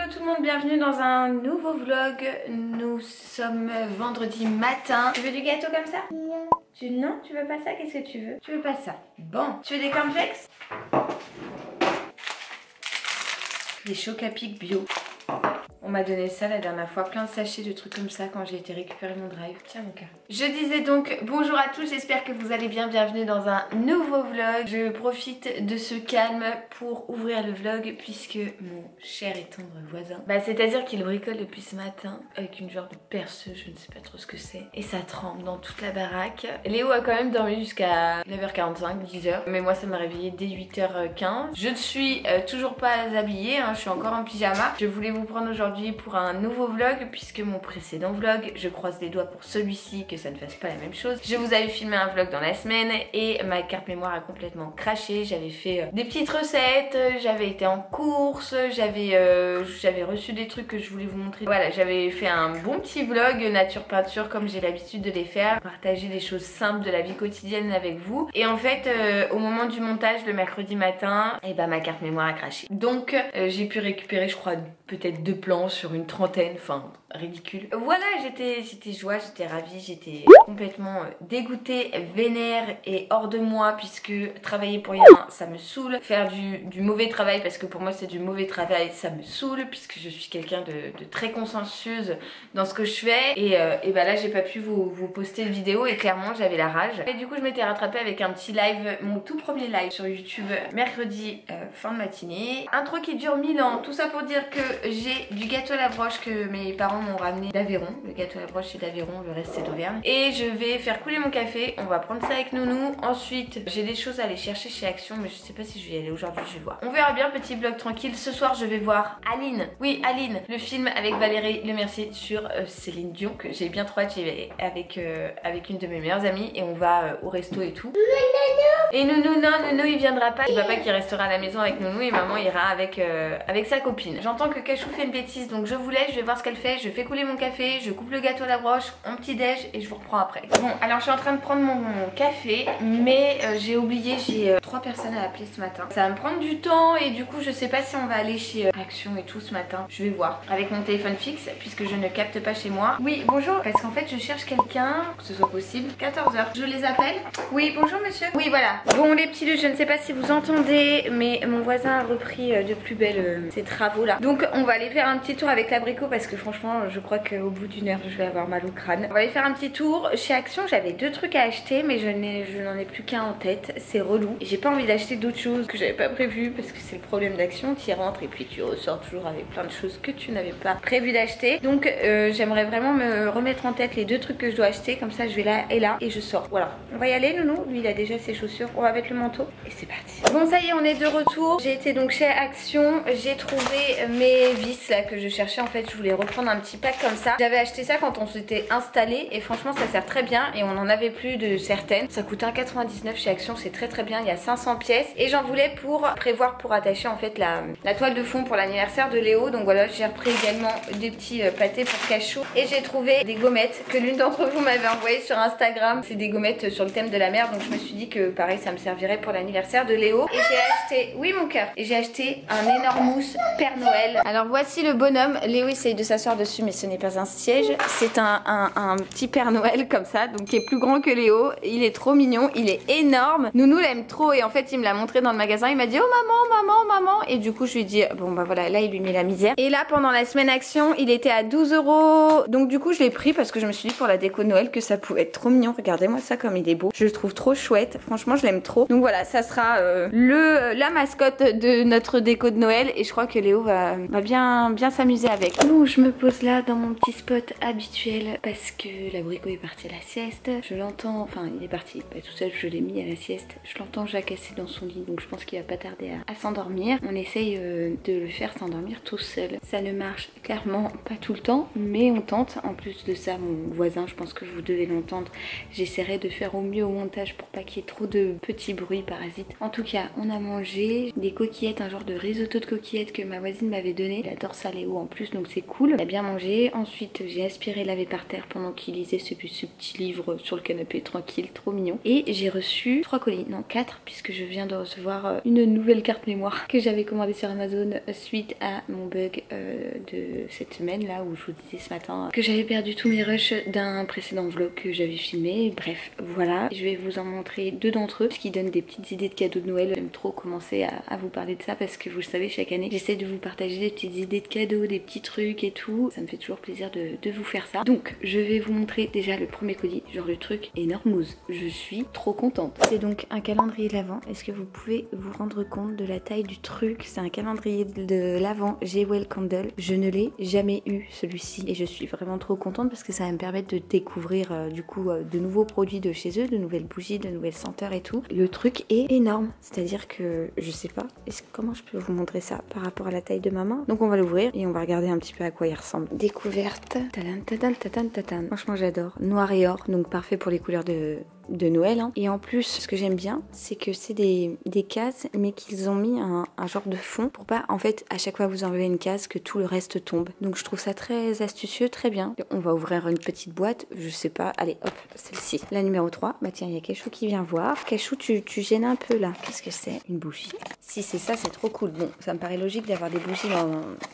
tout le monde, bienvenue dans un nouveau vlog. Nous sommes vendredi matin. Tu veux du gâteau comme ça? Non. Non, tu veux pas ça? Qu'est-ce que tu veux? Tu veux pas ça? Bon. Tu veux des cornflakes? Des chocs à pic bio. On m'a donné ça la dernière fois, plein de sachets de trucs comme ça quand j'ai été récupérer mon drive. Tiens mon cœur. Je disais donc bonjour à tous, j'espère que vous allez bien, bienvenue dans un nouveau vlog. Je profite de ce calme pour ouvrir le vlog puisque mon cher et tendre voisin, c'est-à-dire qu'il bricole depuis ce matin avec une genre de perceuse, je ne sais pas trop ce que c'est. Et ça tremble dans toute la baraque. Léo a quand même dormi jusqu'à 9h45, 10h. Mais moi ça m'a réveillée dès 8h15. Je ne suis toujours pas habillée, hein, je suis encore en pyjama. Je voulais vous prendre aujourd'hui pour un nouveau vlog puisque mon précédent vlog, je croise les doigts pour celui-ci que ça ne fasse pas la même chose. Je vous avais filmé un vlog dans la semaine et ma carte mémoire a complètement craché. J'avais fait des petites recettes, j'avais été en course, j'avais reçu des trucs que je voulais vous montrer. Voilà, j'avais fait un bon petit vlog nature peinture comme j'ai l'habitude de les faire, partager des choses simples de la vie quotidienne avec vous. Et en fait au moment du montage le mercredi matin, ma carte mémoire a craché. Donc j'ai pu récupérer je crois peut-être 2 plans sur une trentaine, enfin ridicule. Voilà, j'étais joie, j'étais ravie, j'étais complètement dégoûtée, vénère et hors de moi puisque travailler pour rien ça me saoule. Faire du mauvais travail, parce que pour moi c'est du mauvais travail, ça me saoule puisque je suis quelqu'un de très consciencieuse dans ce que je fais. Et là j'ai pas pu vous poster de vidéo et clairement j'avais la rage. Et du coup je m'étais rattrapée avec un petit live, mon tout premier live sur YouTube mercredi fin de matinée. Intro qui dure 1000 ans, tout ça pour dire que j'ai du gâteau à la broche que mes parents m'ont ramené d'Aveyron. Le gâteau à la broche c'est d'Aveyron, le reste c'est d'Auvergne. Et je vais faire couler mon café, on va prendre ça avec Nounou. Ensuite j'ai des choses à aller chercher chez Action, mais je sais pas si je vais y aller aujourd'hui, je vais voir. On verra bien, petit vlog tranquille. Ce soir je vais voir Aline, oui Aline, le film avec Valérie Lemercier sur Céline Dion, que j'ai bien trop hâte. J'y vais avec une de mes meilleures amies et on va au resto et tout. Et Nounou, non, Nounou il viendra pas. C'est papa qui restera à la maison avec Nounou et maman ira avec sa copine. J'entends que Cachou fait une bêtise, donc je vous laisse, je vais voir ce qu'elle fait. Je fais couler mon café, je coupe le gâteau à la broche, mon petit déj et je vous reprends après. Bon, alors je suis en train de prendre mon café, mais j'ai oublié, j'ai 3 personnes à appeler ce matin. Ça va me prendre du temps et du coup je sais pas si on va aller chez Action et tout ce matin. Je vais voir avec mon téléphone fixe puisque je ne capte pas chez moi. Oui, bonjour, parce qu'en fait je cherche quelqu'un, que ce soit possible. 14h, je les appelle. Oui, bonjour monsieur. Oui, voilà. Bon les petits je ne sais pas si vous entendez, mais mon voisin a repris de plus belle ces travaux là. Donc on va aller faire un petit tour avec l'abricot parce que franchement je crois qu'au bout d'une heure je vais avoir mal au crâne. On va aller faire un petit tour. Chez Action j'avais 2 trucs à acheter mais je n'en ai plus qu'un en tête. C'est relou. J'ai pas envie d'acheter d'autres choses que j'avais pas prévues parce que c'est le problème d'Action. Tu y rentres et puis tu ressors toujours avec plein de choses que tu n'avais pas prévu d'acheter. Donc j'aimerais vraiment me remettre en tête les 2 trucs que je dois acheter. Comme ça je vais là et je sors. Voilà. On va y aller Nounou. Lui il a déjà ses chaussures. On va mettre le manteau et c'est parti. Bon ça y est on est de retour. J'ai été donc chez Action. J'ai trouvé mes vis là que je cherchais. En fait je voulais reprendre un petit pack comme ça. J'avais acheté ça quand on s'était installé et franchement ça sert très bien et on en avait plus de certaines. Ça coûte 1,99 chez Action, c'est très bien. Il y a 500 pièces et j'en voulais pour prévoir pour attacher en fait la toile de fond pour l'anniversaire de Léo. Donc voilà, j'ai repris également des petits pâtés pour Cachou et j'ai trouvé des gommettes que l'une d'entre vous m'avait envoyé sur Instagram. C'est des gommettes sur le thème de la mer, donc je me suis dit que pareil ça me servirait pour l'anniversaire de Léo. Et j'ai acheté, oui mon cœur, et j'ai acheté un énorme mousse Père Noël. Alors voici le bonhomme. Léo essaye de s'asseoir dessus mais ce n'est pas un siège, c'est un petit Père Noël comme ça, donc qui est plus grand que Léo. Il est trop mignon, il est énorme. Nounou l'aime trop et en fait il me l'a montré dans le magasin. Il m'a dit oh maman et du coup je lui ai dit bon bah voilà, là il lui met la misère. Et là pendant la semaine Action il était à 12 €, donc du coup je l'ai pris parce que je me suis dit pour la déco de Noël que ça pouvait être trop mignon. Regardez-moi ça comme il est beau, je le trouve trop chouette, franchement je l'aime trop. Donc voilà, ça sera la mascotte de notre déco de Noël et je crois que Léo va bien s'amuser avec. Bon, je me pose là dans mon petit spot habituel parce que l'abricot est parti à la sieste. Je l'entends, enfin il est parti pas tout seul, je l'ai mis à la sieste. Je l'entends jacasser dans son lit, donc je pense qu'il va pas tarder à s'endormir. On essaye de le faire s'endormir tout seul. Ça ne marche clairement pas tout le temps, mais on tente. En plus de ça, mon voisin, je pense que vous devez l'entendre, j'essaierai de faire au mieux au montage pour pas qu'il y ait trop de petit bruit parasite. En tout cas, on a mangé des coquillettes, un genre de risotto de coquillettes que ma voisine m'avait donné. Il adore ça Léo en plus, donc c'est cool. Il a bien mangé. Ensuite, j'ai aspiré, lavé par terre pendant qu'il lisait ce petit livre sur le canapé tranquille, trop mignon. Et j'ai reçu 3 colis, non 4, puisque je viens de recevoir une nouvelle carte mémoire que j'avais commandée sur Amazon suite à mon bug de cette semaine là où je vous disais ce matin que j'avais perdu tous mes rushs d'un précédent vlog que j'avais filmé. Bref, voilà, je vais vous en montrer 2 d'entre eux, ce qui donne des petites idées de cadeaux de Noël. J'aime trop commencer à vous parler de ça parce que vous le savez, chaque année j'essaie de vous partager des petites idées de cadeaux, des petits trucs et tout. Ça me fait toujours plaisir de vous faire ça. Donc je vais vous montrer déjà le premier colis, genre le truc énormose. Je suis trop contente. C'est donc un calendrier de l'Avent. Est-ce que vous pouvez vous rendre compte de la taille du truc? C'est un calendrier de l'Avent Jewel Candle. Je ne l'ai jamais eu celui-ci et je suis vraiment trop contente parce que ça va me permettre de découvrir du coup de nouveaux produits de chez eux, de nouvelles bougies, de nouvelles senteurs et tout. Le truc est énorme, c'est-à-dire que je sais pas comment je peux vous montrer ça par rapport à la taille de ma main. Donc on va l'ouvrir et on va regarder un petit peu à quoi il ressemble. Découverte. Tadam, tadam, tadam, tadam. Franchement j'adore. Noir et or, donc parfait pour les couleurs de Noël hein. Et en plus ce que j'aime bien c'est que c'est des cases mais qu'ils ont mis un genre de fond pour pas en fait à chaque fois que vous enlevez une case que tout le reste tombe. Donc je trouve ça très astucieux, très bien. On va ouvrir une petite boîte, je sais pas, allez hop, celle-ci. La numéro 3, bah tiens il y a Cachou qui vient voir. Cachou tu gênes un peu là. Qu'est-ce que c'est? Une bougie? Si c'est ça c'est trop cool. Bon ça me paraît logique d'avoir des bougies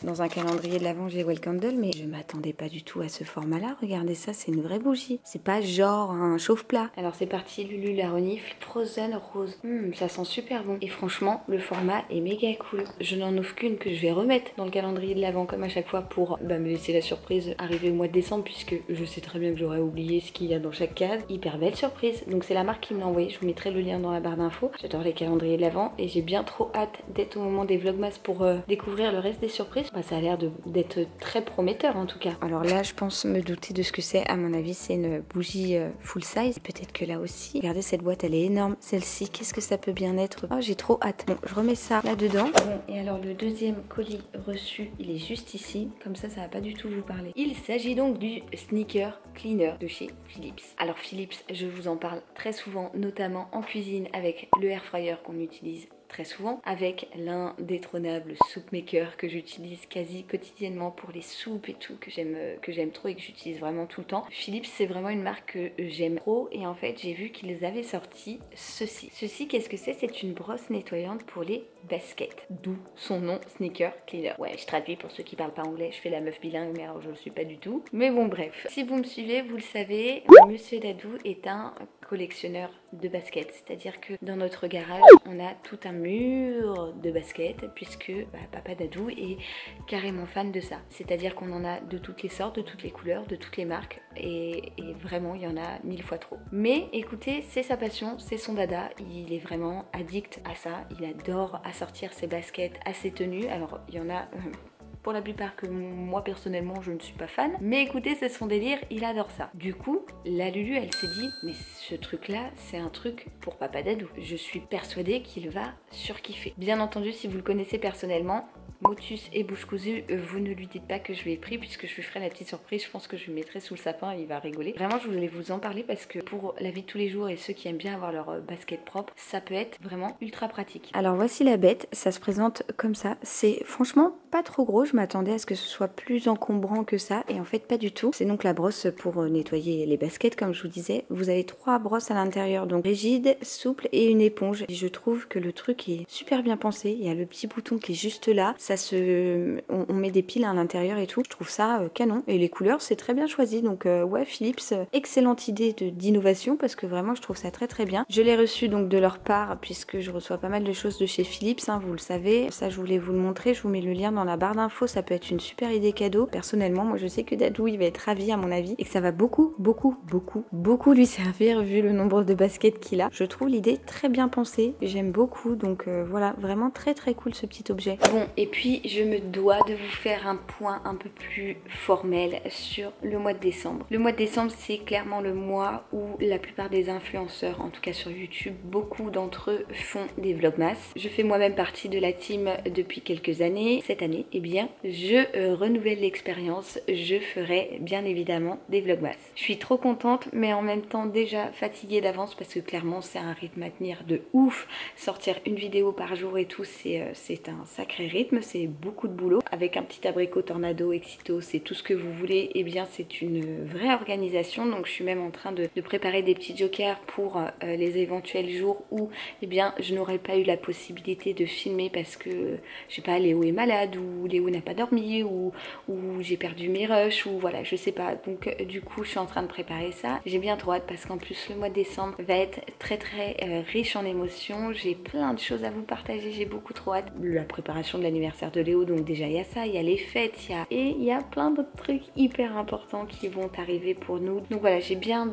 dans un calendrier de l'Avent Jewel Candle mais je m'attendais pas du tout à ce format là. Regardez ça, c'est une vraie bougie. C'est pas genre un chauffe-plat. Alors c'est parti, Lulu la renifle, Frozen Rose. Ça sent super bon. Et franchement, le format est méga cool. Je n'en ouvre qu'une que je vais remettre dans le calendrier de l'Avent comme à chaque fois pour me laisser la surprise arriver au mois de décembre puisque je sais très bien que j'aurais oublié ce qu'il y a dans chaque case. Hyper belle surprise. Donc c'est la marque qui me l'a envoyé. Je vous mettrai le lien dans la barre d'infos. J'adore les calendriers de l'Avent et j'ai bien trop hâte d'être au moment des vlogmas pour découvrir le reste des surprises. Bah, ça a l'air d'être très prometteur en tout cas. Alors là, je pense me douter de ce que c'est. À mon avis, c'est une bougie full size. Peut-être que là aussi. Regardez cette boîte, elle est énorme. Celle-ci, qu'est-ce que ça peut bien être? Oh, j'ai trop hâte. Bon, je remets ça là-dedans. Bon, et alors le deuxième colis reçu, il est juste ici. Comme ça va pas du tout vous parler. Il s'agit donc du sneaker cleaner de chez Philips. Alors Philips, je vous en parle très souvent, notamment en cuisine avec le air fryer qu'on utilise très souvent, avec l'indétrônable soup maker que j'utilise quasi quotidiennement pour les soupes et tout, que j'aime trop et que j'utilise vraiment tout le temps. Philips, c'est vraiment une marque que j'aime trop et en fait j'ai vu qu'ils avaient sorti ceci. Ceci, qu'est-ce que c'est? C'est une brosse nettoyante pour les baskets, d'où son nom sneaker cleaner. Ouais, je traduis pour ceux qui parlent pas anglais, je fais la meuf bilingue mais alors je le suis pas du tout. Mais bon bref, si vous me suivez, vous le savez, Monsieur Dadou est un collectionneur de baskets, c'est-à-dire que dans notre garage on a tout un mur de baskets puisque Papa Dadou est carrément fan de ça, c'est-à-dire qu'on en a de toutes les sortes, de toutes les couleurs, de toutes les marques et vraiment il y en a 1000 fois trop. Mais écoutez, c'est sa passion, c'est son dada, il est vraiment addict à ça, il adore assortir ses baskets à ses tenues. Alors il y en a pour la plupart que moi personnellement je ne suis pas fan, mais écoutez, c'est son délire, il adore ça. Du coup, la Lulu elle s'est dit mais ce truc là c'est un truc pour Papa Dadou, je suis persuadée qu'il va surkiffer. Bien entendu, si vous le connaissez personnellement, Motus et Bouche Cousue, vous ne lui dites pas que je lui ai pris puisque je lui ferai la petite surprise, je pense que je lui mettrai sous le sapin et il va rigoler. Vraiment je voulais vous en parler parce que pour la vie de tous les jours et ceux qui aiment bien avoir leur basket propre, ça peut être vraiment ultra pratique. Alors voici la bête, ça se présente comme ça, c'est franchement pas trop gros, je m'attendais à ce que ce soit plus encombrant que ça et en fait pas du tout. C'est donc la brosse pour nettoyer les baskets comme je vous disais. Vous avez 3 brosses à l'intérieur, donc rigide, souple et une éponge. Et je trouve que le truc est super bien pensé, il y a le petit bouton qui est juste là, on met des piles à l'intérieur et tout. Je trouve ça canon et les couleurs c'est très bien choisi. Donc ouais, Philips, excellente idée d'innovation parce que vraiment je trouve ça très très bien. Je l'ai reçu donc de leur part puisque je reçois pas mal de choses de chez Philips, hein, vous le savez. Ça je voulais vous le montrer, je vous mets le lien dans la barre d'infos, ça peut être une super idée cadeau. Personnellement moi je sais que Dadou il va être ravi à mon avis et que ça va beaucoup lui servir vu le nombre de baskets qu'il a. Je trouve l'idée très bien pensée, j'aime beaucoup donc voilà, vraiment très très cool ce petit objet. Bon et puis puis je me dois de vous faire un point un peu plus formel sur le mois de décembre. Le mois de décembre, c'est clairement le mois où la plupart des influenceurs, en tout cas sur YouTube, beaucoup d'entre eux font des vlogmas. Je fais moi-même partie de la team depuis quelques années. Cette année, eh bien, je renouvelle l'expérience. Je ferai bien évidemment des vlogmas. Je suis trop contente, mais en même temps déjà fatiguée d'avance parce que clairement, c'est un rythme à tenir de ouf. Sortir une vidéo par jour et tout, c'est un sacré rythme, c'est beaucoup de boulot. Avec un petit abricot tornado, Exito, c'est tout ce que vous voulez, et bien c'est une vraie organisation. Donc je suis même en train de préparer des petits jokers pour les éventuels jours où eh bien je n'aurais pas eu la possibilité de filmer parce que je sais pas, Léo est malade ou Léo n'a pas dormi ou j'ai perdu mes rushs ou voilà, je sais pas. Donc du coup je suis en train de préparer ça. J'ai bien trop hâte parce qu'en plus le mois de décembre va être très riche en émotions. J'ai plein de choses à vous partager, j'ai beaucoup trop hâte. La préparation de l'anniversaire de Léo, donc déjà il y a ça, il y a les fêtes, il y a plein d'autres trucs hyper importants qui vont arriver pour nous. Donc voilà, j'ai bien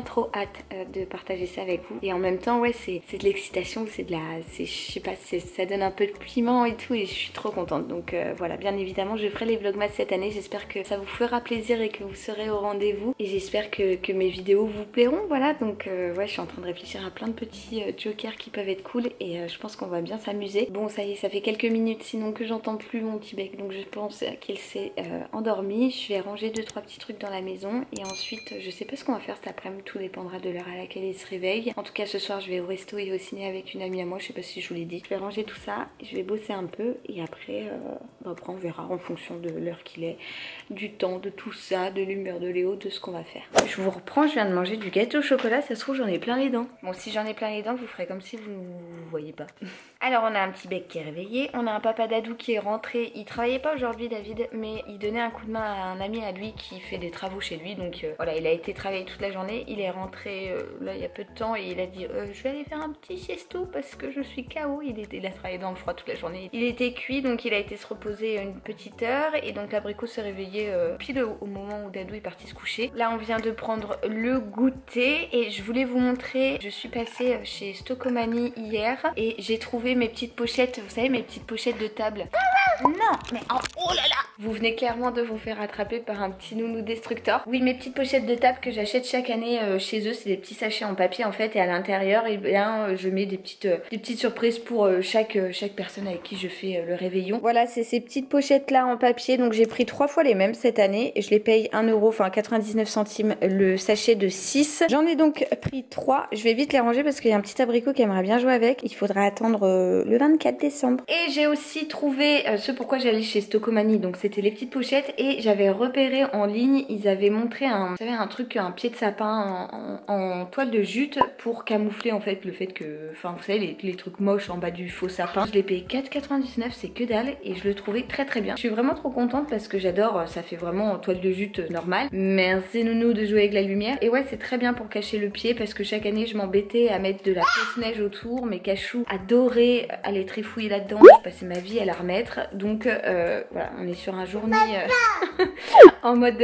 trop hâte de partager ça avec vous. Et en même temps, ouais, c'est de l'excitation, je sais pas, ça donne un peu de piment et tout, et je suis trop contente. Donc voilà, bien évidemment, je ferai les vlogmas cette année. J'espère que ça vous fera plaisir et que vous serez au rendez-vous. Et j'espère que mes vidéos vous plairont. Voilà, donc ouais, je suis en train de réfléchir à plein de petits jokers qui peuvent être cool, et je pense qu'on va bien s'amuser. Bon, ça y est, ça fait quelques minutes sinon que j'entends plus mon petit bec, donc je pense qu'il s'est endormi. Je vais ranger 2-3 petits trucs dans la maison, et ensuite je sais pas ce qu'on va faire cet après-midi, tout dépendra de l'heure à laquelle il se réveille. En tout cas ce soir je vais au resto et au ciné avec une amie à moi, je sais pas si je vous l'ai dit. Je vais ranger tout ça, je vais bosser un peu, et après on verra en fonction de l'heure qu'il est, du temps, de tout ça, de l'humeur de Léo, de ce qu'on va faire. Je vous reprends, je viens de manger du gâteau au chocolat, ça se trouve j'en ai plein les dents. Bon, si j'en ai plein les dents, je vous ferai comme si vous voyez pas. Alors on a un petit bec qui est réveillé, on a un papa Dadou qui est rentré. Il travaillait pas aujourd'hui David, mais il donnait un coup de main à un ami à lui qui fait des travaux chez lui. Donc voilà, il a été travailler toute la journée. Il est rentré là il y a peu de temps et il a dit je vais aller faire un petit siestou parce que je suis KO. Il a travaillé dans le froid toute la journée. Il était cuit, donc il a été se reposer une petite heure, et donc l'abricot s'est réveillé pile au moment où Dadou est parti se coucher. Là on vient de prendre le goûter et je voulais vous montrer, je suis passée chez Stocomanie hier et j'ai trouvé mes petites pochettes, vous savez, mes petites pochettes de table. Non, mais oh là là, vous venez clairement de vous faire attraper par un petit nounou destructeur. Oui, mes petites pochettes de table que j'achète chaque année chez eux, c'est des petits sachets en papier en fait, et à l'intérieur, eh bien, je mets des petites surprises pour chaque personne avec qui je fais le réveillon. Voilà, c'est ces petites pochettes là en papier, donc j'ai pris 3 fois les mêmes cette année et je les paye 1 €, enfin 99 centimes le sachet de 6. J'en ai donc pris 3, je vais vite les ranger parce qu'il y a un petit abricot qui aimerait bien jouer avec. Il faudra attendre le 24 décembre. Et j'ai aussi trouvé ce pourquoi j'allais chez Stocomanie, donc c'était les petites pochettes, et j'avais repéré en ligne, ils avaient montré un truc, un pied de sapin en toile de jute pour camoufler en fait le fait que, enfin vous savez les trucs moches en bas du faux sapin. Je l'ai payé 4,99, c'est que dalle, et je le trouvais très bien. Je suis vraiment trop contente parce que j'adore, ça fait vraiment toile de jute normale. Merci nounou de jouer avec la lumière. Et ouais, c'est très bien pour cacher le pied parce que chaque année je m'embêtais à mettre de la fausse neige autour. Mes cachous adoraient aller trifouiller là-dedans, je passais ma vie à la remettre. Donc voilà, on est sur un journée en mode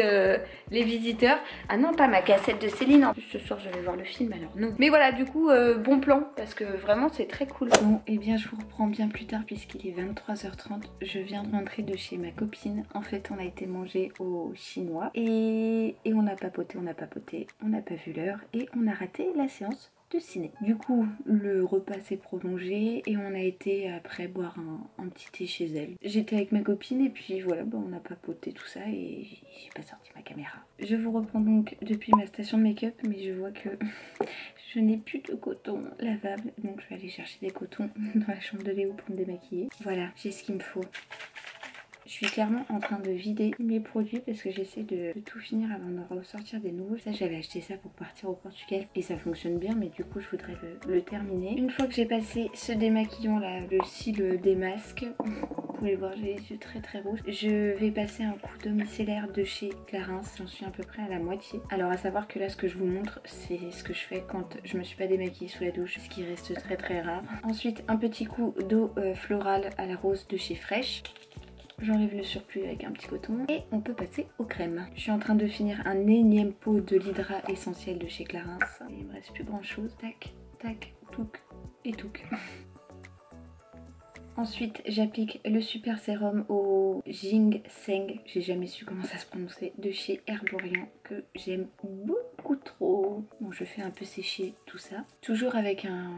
les visiteurs. Ah non, pas ma cassette de Céline. En plus ce soir je vais voir le film, alors non. Mais voilà, du coup bon plan parce que vraiment c'est très cool. Bon, et bien je vous reprends bien plus tard puisqu'il est 23h30. Je viens de rentrer de chez ma copine. En fait on a été manger au chinois et on a papoté, on n'a pas vu l'heure et on a raté la séance de ciné. Du coup le repas s'est prolongé et on a été après boire un petit thé chez elle. J'étais avec ma copine et puis voilà, bah, on a papoté tout ça et j'ai pas sorti ma caméra. Je vous reprends donc depuis ma station de make-up, mais je vois que je n'ai plus de coton lavable, donc je vais aller chercher des cotons dans la chambre de Léo pour me démaquiller. Voilà, j'ai ce qu'il me faut. Je suis clairement en train de vider mes produits parce que j'essaie de tout finir avant de ressortir des nouveaux. Ça, j'avais acheté ça pour partir au Portugal et ça fonctionne bien, mais du coup je voudrais le terminer. Une fois que j'ai passé ce démaquillant là, le cils démasque, vous pouvez voir j'ai les yeux très rouges, je vais passer un coup d'eau micellaire de chez Clarins. J'en suis à peu près à la moitié. Alors à savoir que là ce que je vous montre c'est ce que je fais quand je me suis pas démaquillée sous la douche, ce qui reste très rare. Ensuite un petit coup d'eau florale à la rose de chez Fresh. J'enlève le surplus avec un petit coton et on peut passer aux crèmes. Je suis en train de finir un énième pot de l'Hydra essentiel de chez Clarins. Il me reste plus grand chose. Tac, tac, touc et touc. Ensuite, j'applique le super sérum au ginseng, j'ai jamais su comment ça se prononçait, de chez Herborian, que j'aime beaucoup trop. Bon, je fais un peu sécher tout ça, toujours avec un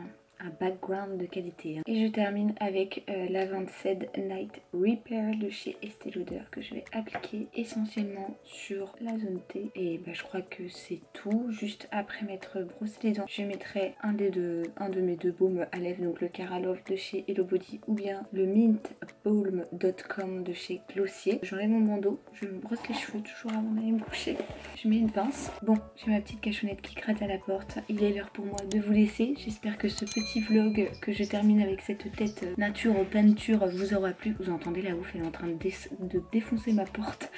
background de qualité. Et je termine avec l'Avanced Night Repair de chez Estée Lauder, que je vais appliquer essentiellement sur la zone T. Et bah, je crois que c'est tout. Juste après m'être brossé les dents, je mettrai un de mes deux baumes à lèvres, donc le Cara Love de chez Hello Body ou bien le mintbalm.com de chez Glossier. J'enlève mon bandeau, je me brosse les cheveux toujours avant d'aller me coucher. Je mets une pince. Bon, j'ai ma petite cachonnette qui gratte à la porte. Il est l'heure pour moi de vous laisser. J'espère que ce petit vlog que je termine avec cette tête nature peinture vous aura plu. Vous entendez la ouf, elle est en train de défoncer ma porte.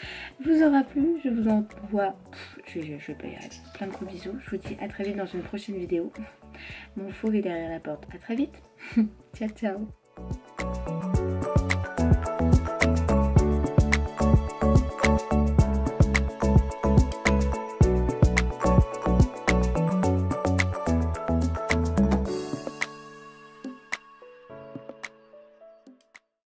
Vous aura plu. Je vous envoie je vais pas y arriver. Plein de gros bisous. Je vous dis à très vite dans une prochaine vidéo. Mon fauve est derrière la porte. À très vite. Ciao ciao.